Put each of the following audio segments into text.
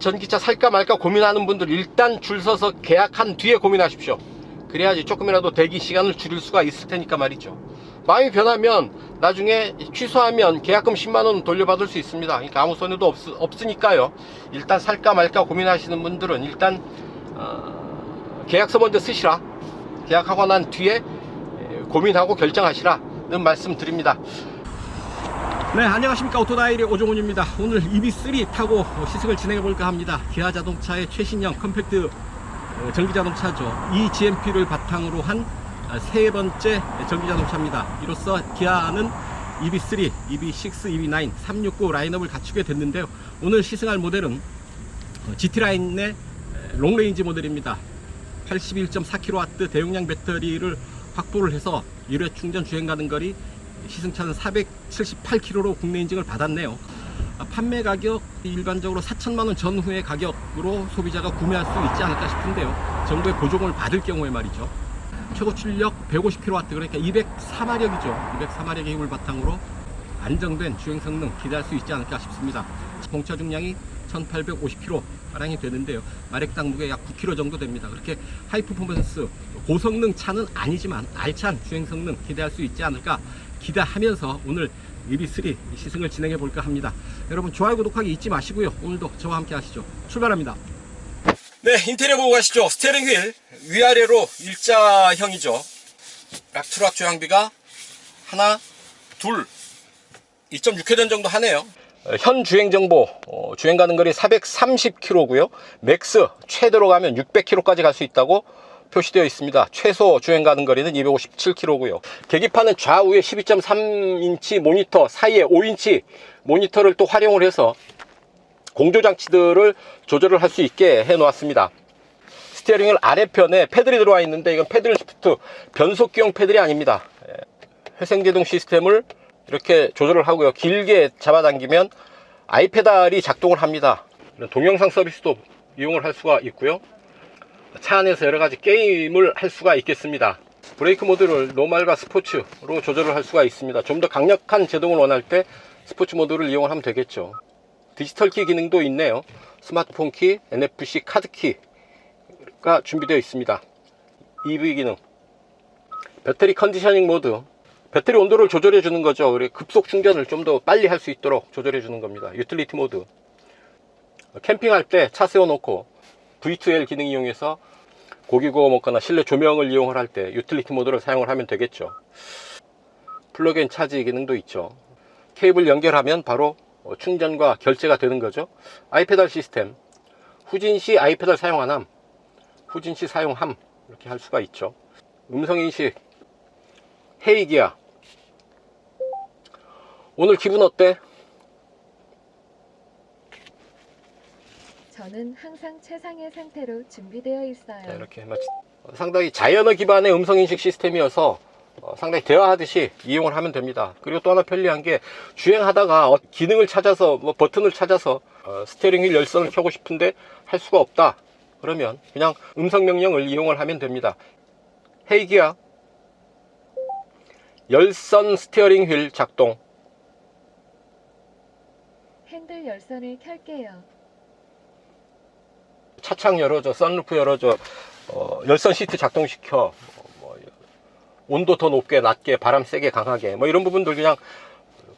전기차 살까 말까 고민하는 분들 일단 줄 서서 계약한 뒤에 고민하십시오. 그래야지 조금이라도 대기 시간을 줄일 수가 있을 테니까 말이죠. 마음이 변하면 나중에 취소하면 계약금 10만원 돌려받을 수 있습니다. 그러니까 아무 손해도 없으니까요. 일단 살까 말까 고민하시는 분들은 일단 계약서 먼저 쓰시라. 계약하고 난 뒤에 고민하고 결정하시라는 말씀 드립니다. 네, 안녕하십니까. 오토다이리 오종훈입니다. 오늘 EV3 타고 시승을 진행해 볼까 합니다. 기아 자동차의 최신형 컴팩트 전기자동차죠. 이 GMP를 바탕으로 한 세 번째 전기자동차입니다. 이로써 기아는 EV3, EV6, EV9, 369 라인업을 갖추게 됐는데요. 오늘 시승할 모델은 GT라인의 롱레인지 모델입니다. 81.4kW 대용량 배터리를 확보를 해서 1회 충전 주행 가는 거리 시승차는 478km로 국내 인증을 받았네요. 판매 가격 일반적으로 4천만원 전후의 가격으로 소비자가 구매할 수 있지 않을까 싶은데요. 정부의 보조금을 받을 경우에 말이죠. 최고 출력 150kW, 그러니까 204마력이죠. 204마력의 힘을 바탕으로 안정된 주행 성능 기대할 수 있지 않을까 싶습니다. 공차 중량이 1850kg 가량이 되는데요. 마력당 무게 약 9kg 정도 됩니다. 그렇게 하이 퍼포먼스 고성능 차는 아니지만 알찬 주행 성능 기대할 수 있지 않을까 기대하면서 오늘 EV3 시승을 진행해 볼까 합니다. 여러분 좋아요 구독하기 잊지 마시고요. 오늘도 저와 함께 하시죠. 출발합니다. 네, 인테리어 보고 가시죠. 스티어링 휠 위아래로 일자형이죠. 락트락 조향비가 하나, 둘, 2.6회전 정도 하네요. 현 주행 정보, 주행 가는 거리 430km고요. 맥스 최대로 가면 600km까지 갈 수 있다고 표시되어 있습니다. 최소 주행 가는 거리는 257km고요. 계기판은 좌우에 12.3인치 모니터 사이에 5인치 모니터를 또 활용을 해서 공조장치들을 조절을 할 수 있게 해 놓았습니다. 스티어링 휠 아래편에 패들이 들어와 있는데 이건 패들 시프트 변속기용 패들이 아닙니다. 회생제동 시스템을 이렇게 조절을 하고요. 길게 잡아당기면 아이페달이 작동을 합니다. 동영상 서비스도 이용을 할 수가 있고요. 차 안에서 여러가지 게임을 할 수가 있겠습니다. 브레이크 모드를 노멀과 스포츠로 조절을 할 수가 있습니다. 좀 더 강력한 제동을 원할 때 스포츠 모드를 이용을 하면 되겠죠. 디지털 키 기능도 있네요. 스마트폰 키, NFC 카드 키가 준비되어 있습니다. EV 기능, 배터리 컨디셔닝 모드, 배터리 온도를 조절해 주는 거죠. 그래 급속 충전을 좀 더 빨리 할 수 있도록 조절해 주는 겁니다. 유틸리티 모드, 캠핑할 때 차 세워놓고 V2L 기능 이용해서 고기 구워 먹거나 실내 조명을 이용을 할 때 유틸리티 모드를 사용을 하면 되겠죠. 플러그인 차지 기능도 있죠. 케이블 연결하면 바로 충전과 결제가 되는 거죠. 아이페달 시스템, 후진시 아이페달 사용함, 후진시 사용함 이렇게 할 수가 있죠. 음성인식, 헤이 기아. 오늘 기분 어때? 저는 항상 최상의 상태로 준비되어 있어요. 자, 이렇게 상당히 자연어 기반의 음성인식 시스템이어서 상당히 대화하듯이 이용을 하면 됩니다. 그리고 또 하나 편리한 게 주행하다가 기능을 찾아서 버튼을 찾아서 스티어링 휠 열선을 켜고 싶은데 할 수가 없다 그러면 그냥 음성 명령을 이용을 하면 됩니다. 헤이 기아, 열선 스티어링 휠 작동. 핸들 열선을 켤게요. 차창 열어줘, 선루프 열어줘, 열선 시트 작동시켜, 온도 더 높게 낮게 바람 세게 강하게 이런 부분들 그냥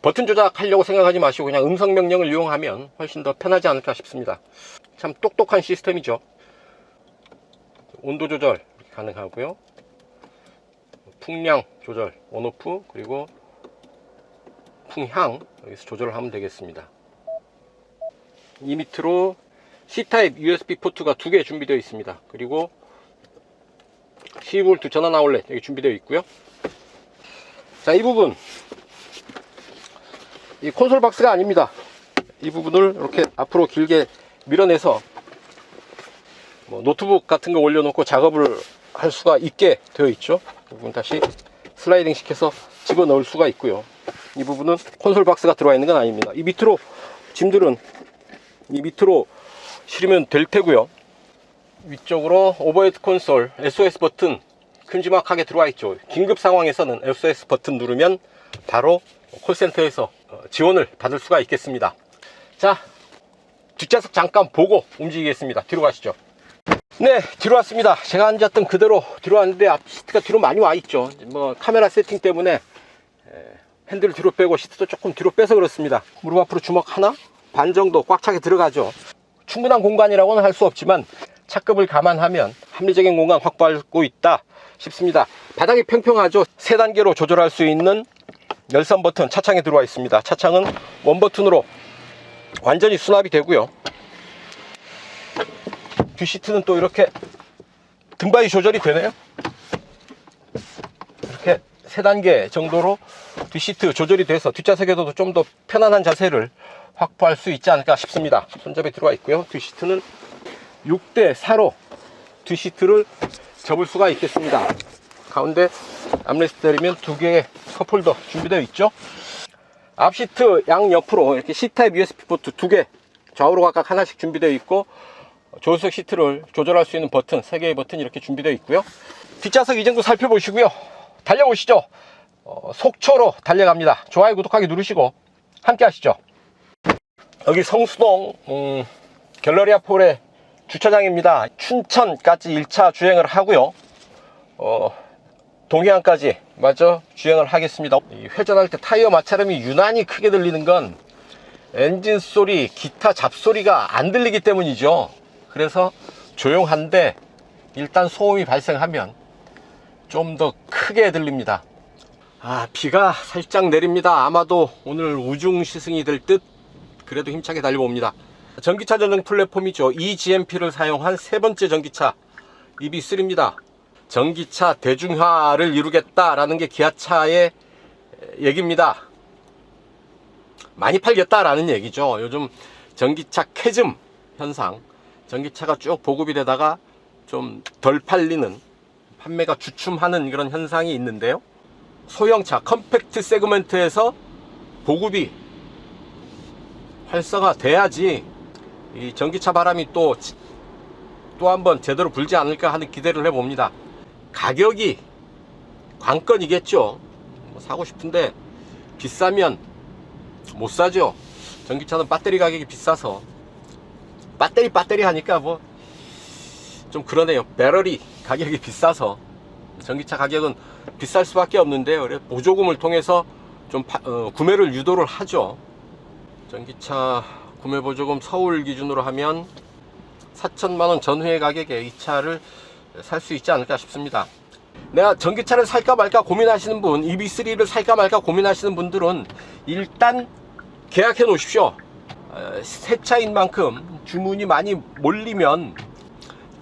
버튼 조작하려고 생각하지 마시고 그냥 음성 명령을 이용하면 훨씬 더 편하지 않을까 싶습니다. 참 똑똑한 시스템이죠. 온도 조절 가능하고요. 풍량 조절 온오프, 그리고 풍향 여기서 조절을 하면 되겠습니다. 이 밑으로 C타입 USB 포트가 2개 준비되어 있습니다. 그리고 12V 전원 아울렛 여기 준비되어 있고요. 자, 이 부분 이 콘솔 박스가 아닙니다. 이 부분을 이렇게 앞으로 길게 밀어내서 노트북 같은 거 올려놓고 작업을 할 수가 있게 되어 있죠. 이 부분 다시 슬라이딩 시켜서 집어넣을 수가 있고요. 이 부분은 콘솔 박스가 들어와 있는 건 아닙니다. 이 밑으로 짐들은 이 밑으로 실으면 될 테고요. 위쪽으로 오버헤드 콘솔, SOS 버튼 큼지막하게 들어와 있죠. 긴급 상황에서는 SOS 버튼 누르면 바로 콜센터에서 지원을 받을 수가 있겠습니다. 자, 뒷좌석 잠깐 보고 움직이겠습니다. 뒤로 가시죠. 네, 뒤로 왔습니다. 제가 앉았던 그대로 뒤로 왔는데 앞 시트가 뒤로 많이 와 있죠. 뭐 카메라 세팅 때문에 핸들을 뒤로 빼고 시트도 조금 뒤로 빼서 그렇습니다. 무릎 앞으로 주먹 하나 반 정도 꽉 차게 들어가죠. 충분한 공간이라고는 할 수 없지만 차급을 감안하면 합리적인 공간 확보하고 있다 싶습니다. 바닥이 평평하죠. 3단계로 조절할 수 있는 열선 버튼 차창에 들어와 있습니다. 차창은 원 버튼으로 완전히 수납이 되고요. 뒷시트는 또 이렇게 등받이 조절이 되네요. 이렇게 3단계 정도로 뒷시트 조절이 돼서 뒷좌석에서도 좀 더 편안한 자세를 확보할 수 있지 않을까 싶습니다. 손잡이 들어와 있고요. 뒷시트는 6대4로 뒷시트를 접을 수가 있겠습니다. 가운데 암레스트 내리면 2개의 컵홀더 준비되어 있죠. 앞시트 양옆으로 이렇게 C타입 USB 포트 2개 좌우로 각각 하나씩 준비되어 있고, 조수석 시트를 조절할 수 있는 버튼 3개의 버튼이 이렇게 준비되어 있고요. 뒷좌석 이정도 살펴보시고요. 달려보시죠. 속초로 달려갑니다. 좋아요 구독하기 누르시고 함께 하시죠. 여기 성수동 갤러리아 폴의 주차장입니다. 춘천까지 1차 주행을 하고요. 동해안까지 마저 주행을 하겠습니다. 회전할 때 타이어 마찰음이 유난히 크게 들리는 건 엔진 소리, 기타 잡소리가 안 들리기 때문이죠. 그래서 조용한데 일단 소음이 발생하면 좀 더 크게 들립니다. 비가 살짝 내립니다. 아마도 오늘 우중 시승이 될 듯. 그래도 힘차게 달려봅니다. 전기차 전용 플랫폼이죠. eGMP를 사용한 3번째 전기차 EB3입니다. 전기차 대중화를 이루겠다라는 게 기아차의 얘기입니다. 많이 팔겠다라는 얘기죠. 요즘 전기차 캐즘 현상, 전기차가 쭉 보급이 되다가 좀 덜 팔리는, 판매가 주춤하는 그런 현상이 있는데요. 소형차 컴팩트 세그먼트에서 보급이 활성화 돼야지 이 전기차 바람이 또 한번 제대로 불지 않을까 하는 기대를 해봅니다. 가격이 관건이겠죠. 사고 싶은데 비싸면 못 사죠. 전기차는 배터리 가격이 비싸서 배터리 하니까 뭐 좀 그러네요. 배터리 가격이 비싸서 전기차 가격은 비쌀 수밖에 없는데요. 그래 보조금을 통해서 좀 구매를 유도를 하죠. 전기차 구매 보조금 서울 기준으로 하면 4천만원 전후의 가격에 이 차를 살 수 있지 않을까 싶습니다. 내가 전기차를 살까 말까 고민하시는 분, EB3를 살까 말까 고민하시는 분들은 일단 계약해 놓으십시오. 새 차인 만큼 주문이 많이 몰리면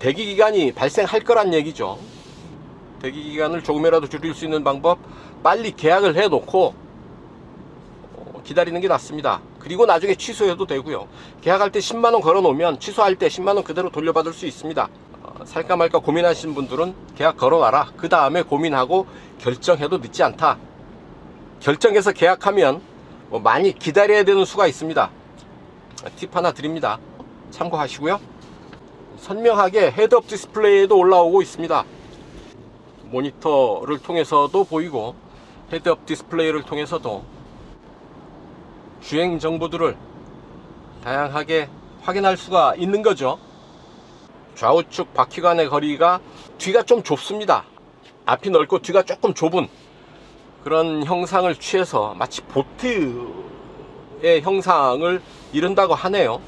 대기기간이 발생할 거란 얘기죠. 대기기간을 조금이라도 줄일 수 있는 방법, 빨리 계약을 해 놓고 기다리는 게 낫습니다. 그리고 나중에 취소해도 되고요. 계약할 때 10만원 걸어 놓으면 취소할 때 10만원 그대로 돌려받을 수 있습니다. 살까 말까 고민하시는 분들은 계약 걸어 놔라. 그 다음에 고민하고 결정해도 늦지 않다. 결정해서 계약하면 많이 기다려야 되는 수가 있습니다. 팁 하나 드립니다. 참고하시고요. 선명하게 헤드업 디스플레이에도 올라오고 있습니다. 모니터를 통해서도 보이고 헤드업 디스플레이를 통해서도 주행 정보들을 다양하게 확인할 수가 있는 거죠. 좌우측 바퀴간의 거리가 뒤가 좀 좁습니다. 앞이 넓고 뒤가 조금 좁은 그런 형상을 취해서 마치 보트의 형상을 이룬다고 하네요.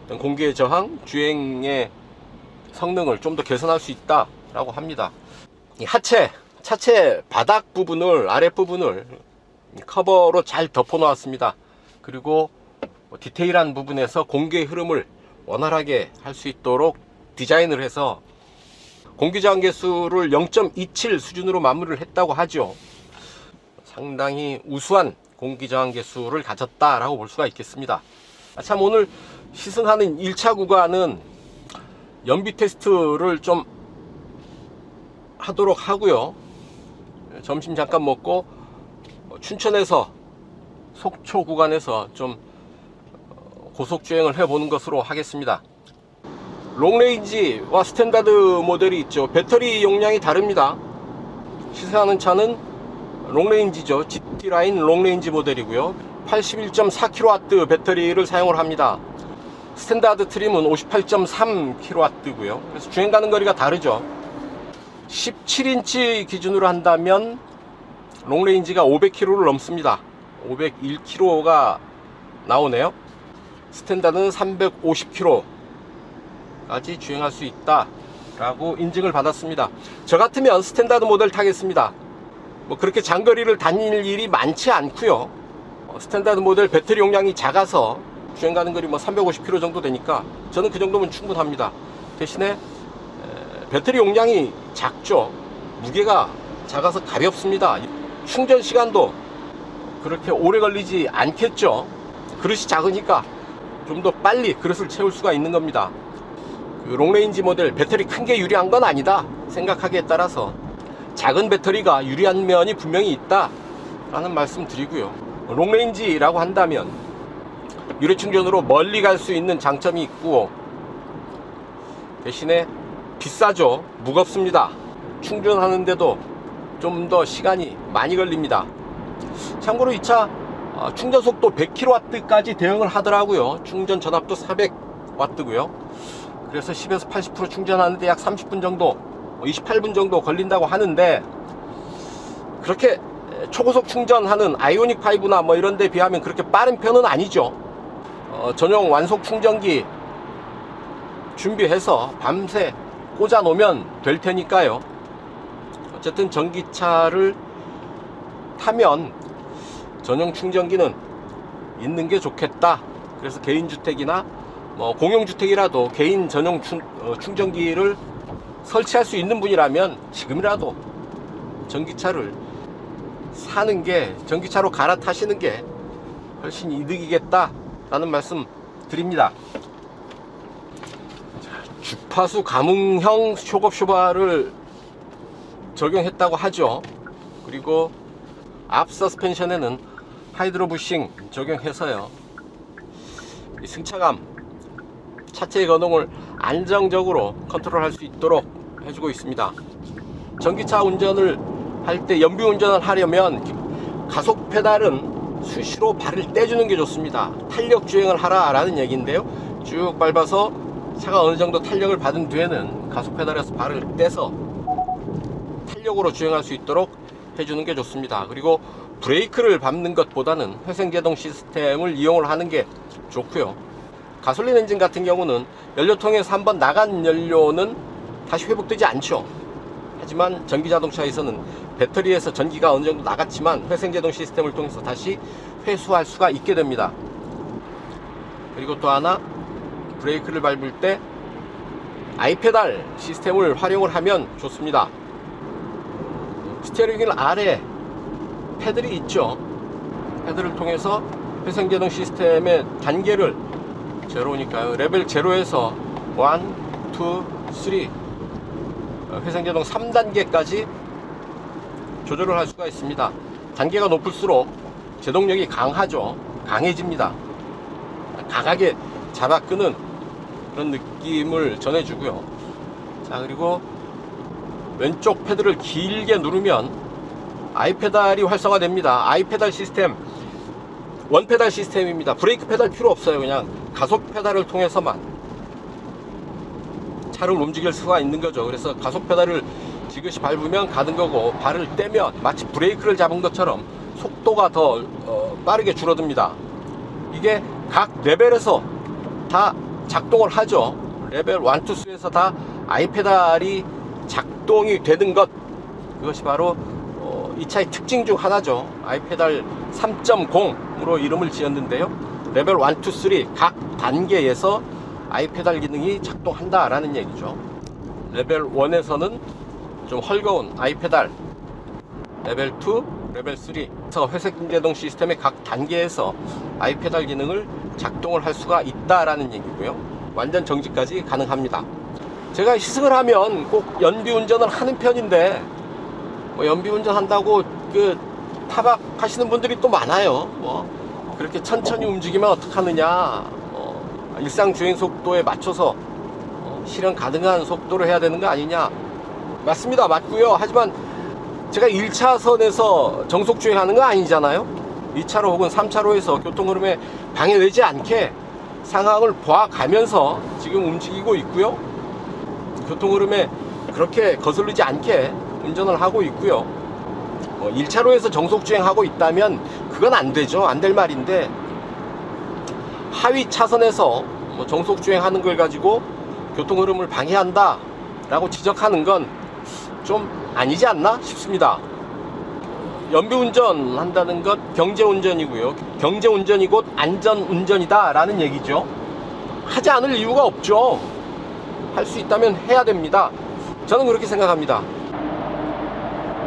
공기의 저항, 주행의 성능을 좀 더 개선할 수 있다라고 합니다. 이 차체 바닥 부분을, 아랫부분을 커버로 잘 덮어 놓았습니다. 그리고 디테일한 부분에서 공기의 흐름을 원활하게 할 수 있도록 디자인을 해서 공기저항 계수를 0.27 수준으로 마무리를 했다고 하죠. 상당히 우수한 공기저항 계수를 가졌다라고 볼 수가 있겠습니다. 참 오늘 시승하는 1차 구간은 연비 테스트를 좀 하도록 하고요. 점심 잠깐 먹고 춘천에서 속초 구간에서 좀 고속주행을 해보는 것으로 하겠습니다. 롱레인지와 스탠다드 모델이 있죠. 배터리 용량이 다릅니다. 시승하는 차는 롱레인지죠. GT라인 롱레인지 모델이고요. 81.4kW 배터리를 사용을 합니다. 스탠다드 트림은 58.3kW고요. 그래서 주행 가는 거리가 다르죠. 17인치 기준으로 한다면 롱레인지가 500km를 넘습니다. 501km가 나오네요. 스탠다드는 350km까지 주행할 수 있다 라고 인증을 받았습니다. 저 같으면 스탠다드 모델 타겠습니다. 뭐 그렇게 장거리를 다닐 일이 많지 않고요. 스탠다드 모델 배터리 용량이 작아서 주행 가는 거리 뭐 350km 정도 되니까 저는 그 정도면 충분합니다. 대신에 배터리 용량이 작죠. 무게가 작아서 가볍습니다. 충전 시간도 그렇게 오래 걸리지 않겠죠. 그릇이 작으니까 좀 더 빨리 그릇을 채울 수가 있는 겁니다. 그 롱레인지 모델 배터리 큰 게 유리한 건 아니다 생각하기에 따라서 작은 배터리가 유리한 면이 분명히 있다 라는 말씀 드리고요. 롱레인지라고 한다면 유료 충전으로 멀리 갈 수 있는 장점이 있고 대신에 비싸죠. 무겁습니다. 충전하는데도 좀 더 시간이 많이 걸립니다. 참고로 이 차 충전 속도 100kW까지 대응을 하더라고요. 충전 전압도 400W고요. 그래서 10에서 80% 충전하는데 약 30분 정도 28분 정도 걸린다고 하는데 그렇게 초고속 충전하는 아이오닉 5나 뭐 이런 데 비하면 그렇게 빠른 편은 아니죠. 전용 완속 충전기 준비해서 밤새 꽂아 놓으면 될 테니까요. 어쨌든 전기차를 타면 전용 충전기는 있는 게 좋겠다. 그래서 개인주택이나 뭐 공용주택이라도 개인 전용 충전기를 설치할 수 있는 분이라면 지금이라도 전기차를 사는 게, 전기차로 갈아타시는 게 훨씬 이득이겠다 라는 말씀 드립니다. 주파수 감응형 쇼급 쇼바를 적용했다고 하죠. 그리고 앞 서스펜션에는 하이드로 부싱 적용해서요, 이 승차감, 차체의 거동을 안정적으로 컨트롤할 수 있도록 해주고 있습니다. 전기차 운전을 할 때, 연비 운전을 하려면 가속 페달은 수시로 발을 떼주는 게 좋습니다. 탄력 주행을 하라 라는 얘기인데요, 쭉 밟아서 차가 어느 정도 탄력을 받은 뒤에는 가속 페달에서 발을 떼서 탄력으로 주행할 수 있도록 해주는 게 좋습니다. 그리고 브레이크를 밟는 것보다는 회생제동 시스템을 이용을 하는 게 좋고요. 가솔린 엔진 같은 경우는 연료통에서 한번 나간 연료는 다시 회복되지 않죠. 하지만 전기자동차에서는 배터리에서 전기가 어느 정도 나갔지만 회생제동 시스템을 통해서 다시 회수할 수가 있게 됩니다. 그리고 또 하나, 브레이크를 밟을 때 아이페달 시스템을 활용을 하면 좋습니다. 스티어링 휠 아래 패들이 있죠. 패들을 통해서 회생제동 시스템의 단계를, 제로니까요, 레벨 0에서 1, 2, 3 회생제동 3단계까지 조절을 할 수가 있습니다. 단계가 높을수록 제동력이 강하죠. 강해집니다. 강하게 잡아 끄는 그런 느낌을 전해주고요. 자, 그리고 왼쪽 패드를 길게 누르면 아이페달이 활성화됩니다. 아이페달 시스템, 원페달 시스템입니다. 브레이크 페달 필요 없어요. 그냥 가속 페달을 통해서만 차를 움직일 수가 있는 거죠. 그래서 가속 페달을 지그시 밟으면 가는 거고, 발을 떼면 마치 브레이크를 잡은 것처럼 속도가 더 빠르게 줄어듭니다. 이게 각 레벨에서 다 작동을 하죠. 레벨 1, 2, 3에서 다 아이페달이 작동이 되는 것, 그것이 바로 이 차의 특징 중 하나죠. 아이페달 3.0으로 이름을 지었는데요, 레벨 1, 2, 3 각 단계에서 아이페달 기능이 작동한다 라는 얘기죠. 레벨 1에서는 좀 헐거운 아이페달, 레벨 2, 레벨 3 그래서 회색제동 시스템의 각 단계에서 아이페달 기능을 작동을 할 수가 있다라는 얘기고요. 완전 정지까지 가능합니다. 제가 시승을 하면 꼭 연비 운전을 하는 편인데, 뭐 연비 운전 한다고 타박하시는 분들이 또 많아요. 뭐 그렇게 천천히 움직이면 어떡하느냐, 일상 주행 속도에 맞춰서 실현 가능한 속도로 해야 되는 거 아니냐. 맞습니다. 맞고요. 하지만 제가 1차선에서 정속 주행하는 거 아니잖아요. 2차로 혹은 3차로에서 교통 흐름에 방해되지 않게 상황을 봐가면서 지금 움직이고 있고요. 교통 흐름에 그렇게 거슬리지 않게 운전을 하고 있고요. 1차로에서 정속 주행하고 있다면 그건 안 되죠. 안 될 말인데, 하위 차선에서 정속 주행하는 걸 가지고 교통 흐름을 방해한다 라고 지적하는 건 좀 아니지 않나 싶습니다. 연비운전 한다는 것 경제운전이고요. 경제운전이 곧 안전운전이다 라는 얘기죠. 하지 않을 이유가 없죠. 할 수 있다면 해야 됩니다. 저는 그렇게 생각합니다.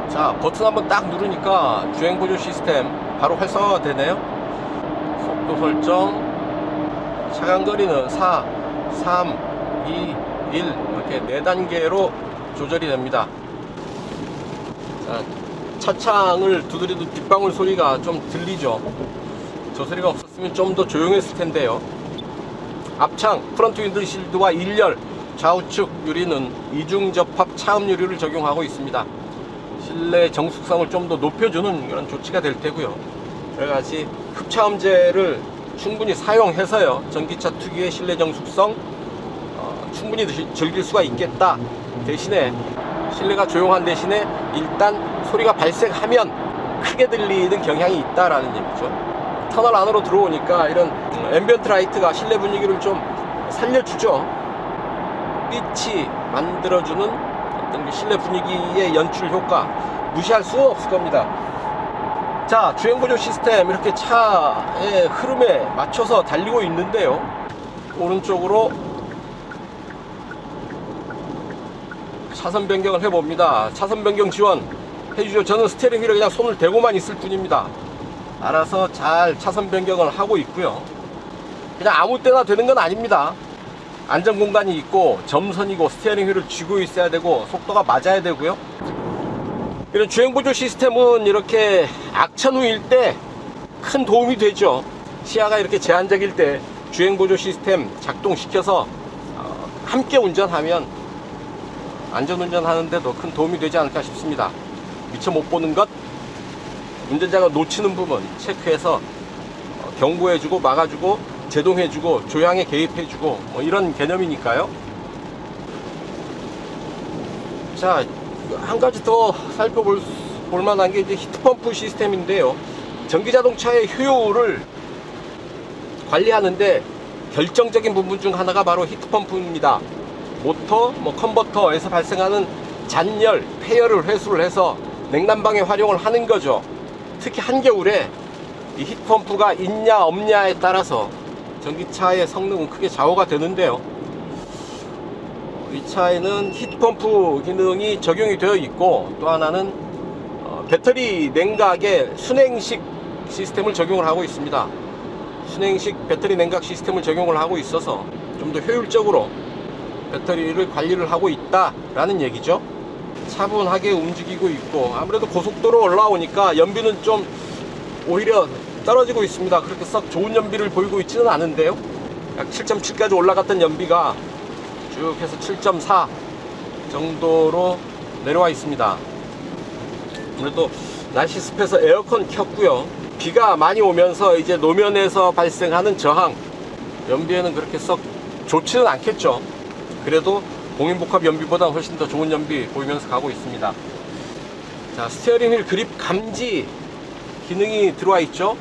자, 버튼 한번 딱 누르니까 주행보조 시스템 바로 활성화가 되네요. 속도 설정, 차간거리는 4, 3, 2, 1 이렇게 4단계로 조절이 됩니다. 자, 차창을 두드려도 빗방울 소리가 좀 들리죠. 저 소리가 없었으면 좀 더 조용했을 텐데요. 앞창 프런트 윈드실드와 1열, 좌우측 유리는 이중 접합 차음 유리를 적용하고 있습니다. 실내 정숙성을 좀 더 높여주는 그런 조치가 될 테고요. 여러가지 흡차음제를 충분히 사용해서요, 전기차 특유의 실내 정숙성 충분히 즐길 수가 있겠다. 대신에 실내가 조용한 대신에 일단 소리가 발생하면 크게 들리는 경향이 있다라는 얘기죠. 터널 안으로 들어오니까 이런 앰비언트 라이트가 실내 분위기를 좀 살려주죠. 빛이 만들어주는 어떤 그 실내 분위기의 연출 효과 무시할 수 없을 겁니다. 자, 주행보조 시스템 이렇게 차의 흐름에 맞춰서 달리고 있는데요. 오른쪽으로 차선 변경을 해봅니다. 차선 변경 지원 해주죠. 저는 스티어링 휠에 그냥 손을 대고만 있을 뿐입니다. 알아서 잘 차선 변경을 하고 있고요. 그냥 아무 때나 되는 건 아닙니다. 안전 공간이 있고 점선이고 스티어링 휠을 쥐고 있어야 되고 속도가 맞아야 되고요. 이런 주행보조 시스템은 이렇게 악천 후일 때 큰 도움이 되죠. 시야가 이렇게 제한적일 때 주행보조 시스템 작동시켜서 함께 운전하면 안전운전 하는데도 큰 도움이 되지 않을까 싶습니다. 미처 못 보는 것, 운전자가 놓치는 부분 체크해서 경고해주고 막아주고 제동해주고 조향에 개입해주고 이런 개념이니까요. 자, 한 가지 더 살펴볼 만한 게 이제 히트펌프 시스템인데요. 전기자동차의 효율을 관리하는데 결정적인 부분 중 하나가 바로 히트펌프입니다. 모터, 컨버터에서 발생하는 잔열, 폐열을 회수를 해서 냉난방에 활용을 하는 거죠. 특히 한겨울에 이 히트펌프가 있냐 없냐에 따라서 전기차의 성능은 크게 좌우가 되는데요. 이 차에는 히트펌프 기능이 적용이 되어 있고, 또 하나는 배터리 냉각의 순행식 시스템을 적용을 하고 있습니다. 순행식 배터리 냉각 시스템을 적용을 하고 있어서 좀 더 효율적으로 배터리를 관리를 하고 있다라는 얘기죠. 차분하게 움직이고 있고, 아무래도 고속도로 올라오니까 연비는 좀 오히려 떨어지고 있습니다. 그렇게 썩 좋은 연비를 보이고 있지는 않은데요. 약 7.7까지 올라갔던 연비가 쭉 해서 7.4 정도로 내려와 있습니다. 아무래도 날씨 습해서 에어컨 켰고요. 비가 많이 오면서 이제 노면에서 발생하는 저항, 연비에는 그렇게 썩 좋지는 않겠죠. 그래도 공인복합 연비보다 훨씬 더 좋은 연비 보이면서 가고 있습니다. 자, 스티어링 휠 그립 감지 기능이 들어와 있죠.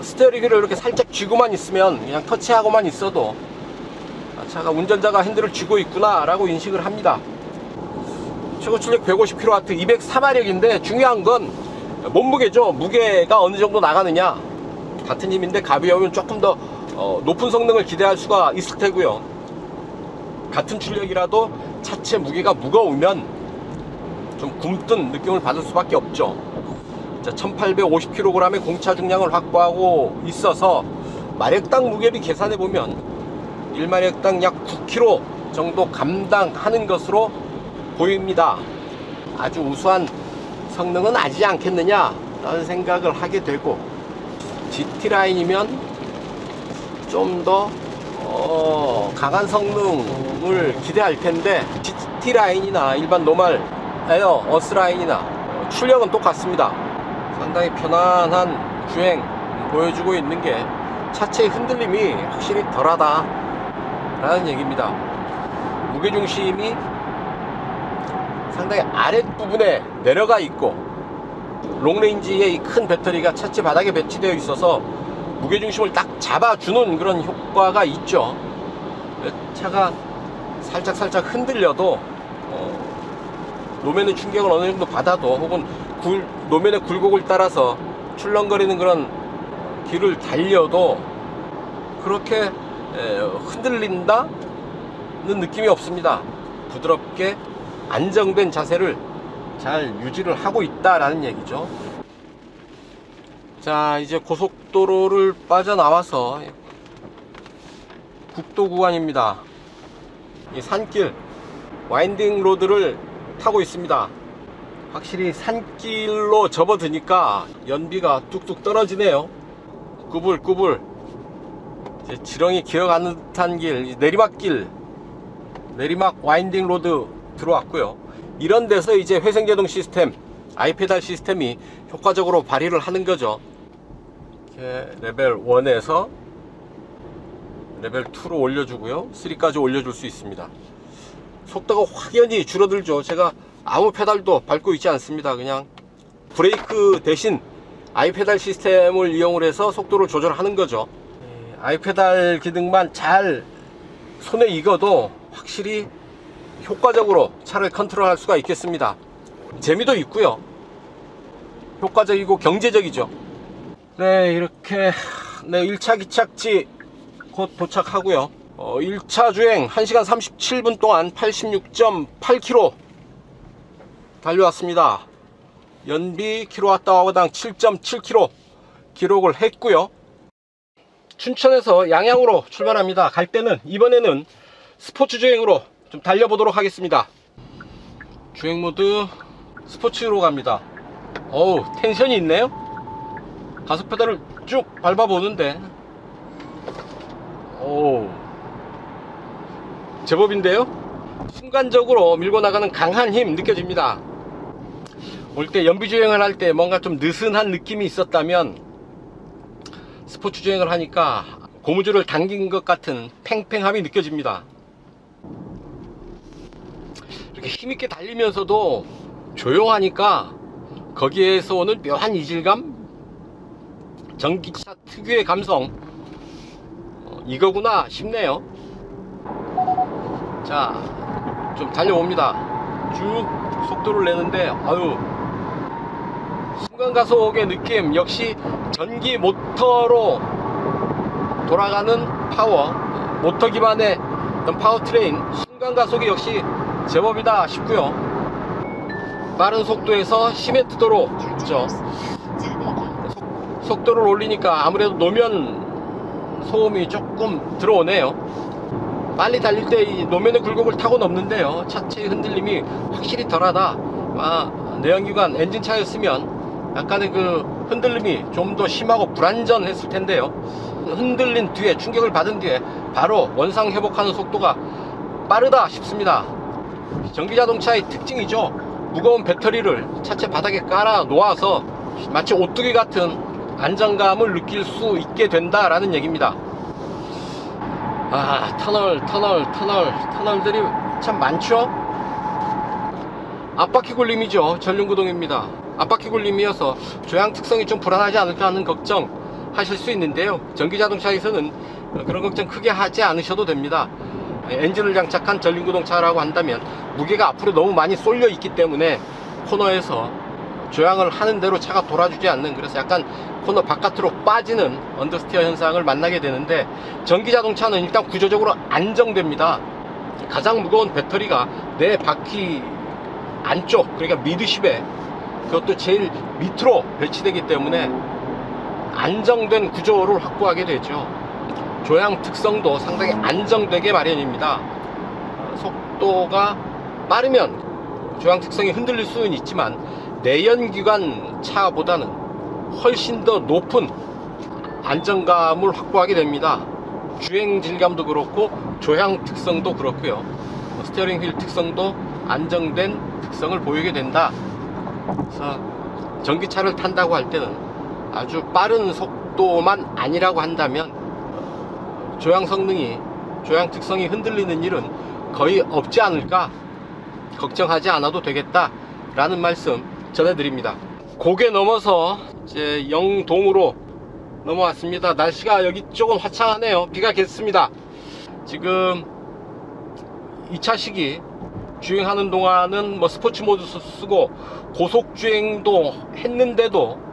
스티어링 휠을 이렇게 살짝 쥐고만 있으면, 그냥 터치하고만 있어도 차가 운전자가 핸들을 쥐고 있구나 라고 인식을 합니다. 최고 출력 150kW 204마력인데 중요한 건 몸무게죠. 무게가 어느 정도 나가느냐. 같은 힘인데 가벼우면 조금 더 높은 성능을 기대할 수가 있을 테고요. 같은 출력이라도 차체 무게가 무거우면 좀 굼뜬 느낌을 받을 수밖에 없죠. 자, 1850kg의 공차 중량을 확보하고 있어서 마력당 무게비 계산해 보면 1마력당 약 9kg 정도 감당하는 것으로 보입니다. 아주 우수한 성능은 아니지 않겠느냐 라는 생각을 하게 되고, GT라인이면 좀 더 강한 성능을 기대할 텐데, GT라인이나 일반 노멀 에어 어스라인이나 출력은 똑같습니다. 상당히 편안한 주행 보여주고 있는 게 차체의 흔들림이 확실히 덜하다 라는 얘기입니다. 무게중심이 상당히 아랫부분에 내려가 있고 롱레인지의 이 큰 배터리가 차체 바닥에 배치되어 있어서 무게중심을 딱 잡아주는 그런 효과가 있죠. 차가 살짝 흔들려도 노면의 충격을 어느 정도 받아도, 혹은 노면의 굴곡을 따라서 출렁거리는 그런 길을 달려도 그렇게 흔들린다는 느낌이 없습니다. 부드럽게 안정된 자세를 잘 유지를 하고 있다라는 얘기죠. 자, 이제 고속도로를 빠져나와서 국도 구간입니다. 이 산길 와인딩 로드를 타고 있습니다. 확실히 산길로 접어드니까 연비가 뚝뚝 떨어지네요. 꾸불꾸불 지렁이 기어가는 듯한 길, 내리막길, 내리막 와인딩 로드 들어왔고요. 이런 데서 이제 회생제동 시스템, 아이페달 시스템이 효과적으로 발휘를 하는 거죠. 이렇게 레벨 1에서 레벨 2로 올려주고요, 3까지 올려줄 수 있습니다. 속도가 확연히 줄어들죠. 제가 아무 페달도 밟고 있지 않습니다. 그냥 브레이크 대신 아이페달 시스템을 이용을 해서 속도를 조절하는 거죠. 아이페달 기능만 잘 손에 익어도 확실히 효과적으로 차를 컨트롤할 수가 있겠습니다. 재미도 있고요, 효과적이고 경제적이죠. 네, 이렇게 1차 기착지 곧 도착하고요. 1차 주행 1시간 37분 동안 86.8km 달려왔습니다. 연비 kWh당 7.7km 기록을 했고요. 춘천에서 양양으로 출발합니다. 갈 때는 이번에는 스포츠 주행으로 좀 달려보도록 하겠습니다. 주행 모드 스포츠로 갑니다. 어우, 텐션이 있네요. 가속 페달을 쭉 밟아보는데 오, 제법인데요. 순간적으로 밀고 나가는 강한 힘 느껴집니다. 올 때 연비 주행을 할 때 뭔가 좀 느슨한 느낌이 있었다면 스포츠 주행을 하니까 고무줄을 당긴 것 같은 팽팽함이 느껴집니다. 이렇게 힘있게 달리면서도 조용하니까 거기에서 오는 묘한 이질감, 전기차 특유의 감성, 이거구나 싶네요. 자, 좀 달려옵니다. 쭉 속도를 내는데 아유, 순간가속의 느낌 역시 전기 모터로 돌아가는 파워, 모터 기반의 어떤 파워트레인, 순간가속이 역시 제법이다 싶고요. 빠른 속도에서 시멘트 도로 있죠. 속도를 올리니까 아무래도 노면 소음이 조금 들어오네요. 빨리 달릴 때 이 노면의 굴곡을 타고 넘는데요, 차체의 흔들림이 확실히 덜하다. 내연기관 엔진차였으면 약간의 그 흔들림이 좀 더 심하고 불안전했을 텐데요, 흔들린 뒤에, 충격을 받은 뒤에 바로 원상 회복하는 속도가 빠르다 싶습니다. 전기자동차의 특징이죠. 무거운 배터리를 차체 바닥에 깔아 놓아서 마치 오뚜기 같은 안정감을 느낄 수 있게 된다라는 얘기입니다. 터널들이 참 많죠. 앞바퀴 굴림이죠. 전륜구동입니다. 앞바퀴 굴림이어서 조향 특성이 좀 불안하지 않을까 하는 걱정 하실 수 있는데요, 전기자동차에서는 그런 걱정 크게 하지 않으셔도 됩니다. 엔진을 장착한 전륜구동차라고 한다면 무게가 앞으로 너무 많이 쏠려 있기 때문에 코너에서 조향을 하는 대로 차가 돌아주지 않는, 그래서 약간 코너 바깥으로 빠지는 언더스티어 현상을 만나게 되는데, 전기자동차는 일단 구조적으로 안정됩니다. 가장 무거운 배터리가 내 바퀴 안쪽, 그러니까 미드십에, 그것도 제일 밑으로 배치되기 때문에 안정된 구조를 확보하게 되죠. 조향 특성도 상당히 안정되게 마련입니다. 속도가 빠르면 조향 특성이 흔들릴 수는 있지만 내연기관 차보다는 훨씬 더 높은 안정감을 확보하게 됩니다. 주행 질감도 그렇고 조향 특성도 그렇고요, 스티어링 휠 특성도 안정된 특성을 보이게 된다. 그래서 전기차를 탄다고 할 때는 아주 빠른 속도만 아니라고 한다면 조향 성능이, 조향 특성이 흔들리는 일은 거의 없지 않을까, 걱정하지 않아도 되겠다 라는 말씀 전해드립니다. 고개 넘어서 이제 영동으로 넘어왔습니다. 날씨가 여기 쪽은 화창하네요. 비가 겠습니다. 지금 2차 시기 주행하는 동안은 뭐 스포츠 모드 쓰고 고속 주행도 했는데도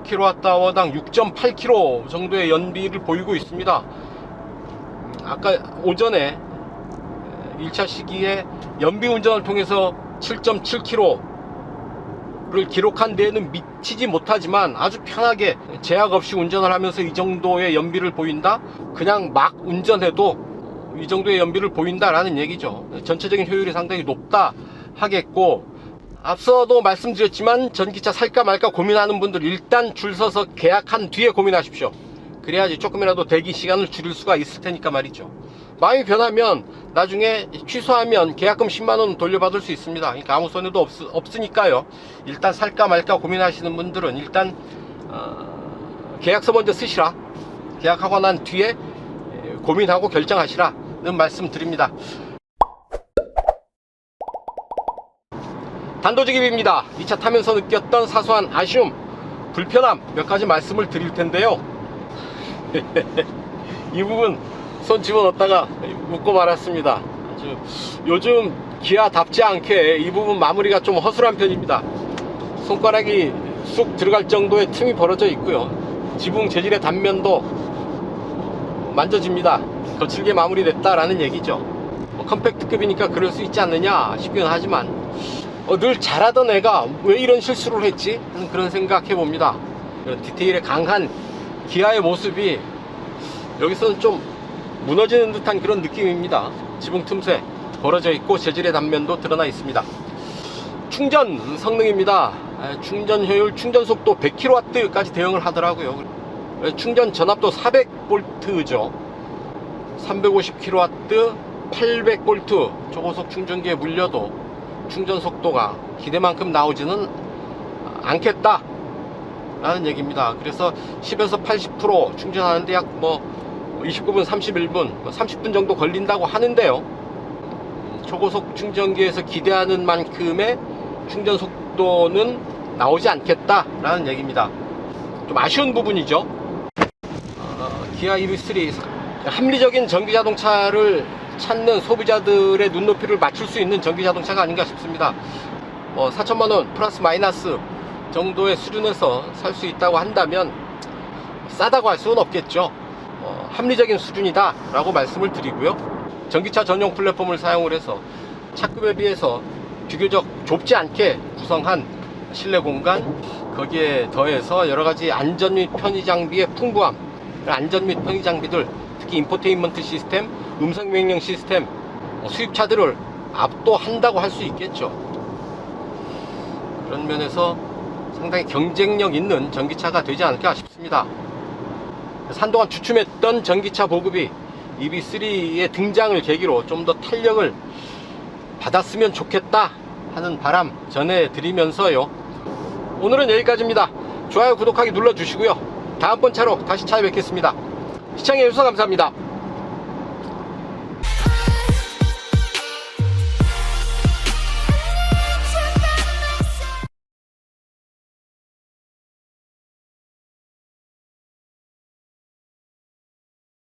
킬로와트아워당 6.8km 정도의 연비를 보이고 있습니다. 아까 오전에 1차 시기에 연비 운전을 통해서 7.7km를 기록한 데에는 미치지 못하지만 아주 편하게 제약 없이 운전을 하면서 이 정도의 연비를 보인다? 그냥 막 운전해도 이 정도의 연비를 보인다라는 얘기죠. 전체적인 효율이 상당히 높다 하겠고, 앞서도 말씀드렸지만 전기차 살까 말까 고민하는 분들 일단 줄 서서 계약한 뒤에 고민하십시오. 그래야지 조금이라도 대기 시간을 줄일 수가 있을 테니까 말이죠. 마음이 변하면 나중에 취소하면 계약금 10만원 돌려받을 수 있습니다. 그러니까 아무 손해도 없으니까요. 일단 살까 말까 고민하시는 분들은 일단 계약서 먼저 쓰시라, 계약하고 난 뒤에 고민하고 결정하시라는 말씀 드립니다. 단도직입입니다. 이 차 타면서 느꼈던 사소한 아쉬움, 불편함 몇 가지 말씀을 드릴 텐데요. 이 부분 손 집어넣었다가 묻고 말았습니다. 아주 요즘 기아답지 않게 이 부분 마무리가 좀 허술한 편입니다. 손가락이 쑥 들어갈 정도의 틈이 벌어져 있고요. 지붕 재질의 단면도 만져집니다. 거칠게 마무리됐다라는 얘기죠. 컴팩트급이니까 그럴 수 있지 않느냐 싶긴 하지만 늘 잘하던 애가 왜 이런 실수를 했지? 하는 그런 생각해 봅니다. 디테일에 강한 기아의 모습이 여기서는 좀 무너지는 듯한 그런 느낌입니다. 지붕 틈새 벌어져 있고 재질의 단면도 드러나 있습니다. 충전 성능입니다. 충전 효율, 충전 속도 100kW까지 대응을 하더라고요. 충전 전압도 400V죠 350kW 800V 초고속 충전기에 물려도 충전 속도가 기대만큼 나오지는 않겠다 라는 얘기입니다. 그래서 10에서 80% 충전하는데 약 29분 31분 30분 정도 걸린다고 하는데요, 초고속 충전기에서 기대하는 만큼의 충전 속도는 나오지 않겠다 라는 얘기입니다. 좀 아쉬운 부분이죠. 기아 EV3 합리적인 전기자동차를 찾는 소비자들의 눈높이를 맞출 수 있는 전기자동차가 아닌가 싶습니다. 4천만원 플러스 마이너스 정도의 수준에서 살 수 있다고 한다면 싸다고 할 수는 없겠죠. 합리적인 수준이다 라고 말씀을 드리고요. 전기차 전용 플랫폼을 사용을 해서 차급에 비해서 비교적 좁지 않게 구성한 실내 공간, 거기에 더해서 여러가지 안전 및 편의 장비의 풍부함, 안전 및 편의 장비들, 특히 인포테인먼트 시스템, 음성 명령 시스템, 수입차들을 압도한다고 할 수 있겠죠. 그런 면에서 상당히 경쟁력 있는 전기차가 되지 않을까 싶습니다. 한동안 주춤했던 전기차 보급이 EV3의 등장을 계기로 좀 더 탄력을 받았으면 좋겠다 하는 바람 전해드리면서요, 오늘은 여기까지입니다. 좋아요, 구독하기 눌러주시고요. 다음번 차로 다시 찾아뵙겠습니다. 시청해주셔서 감사합니다.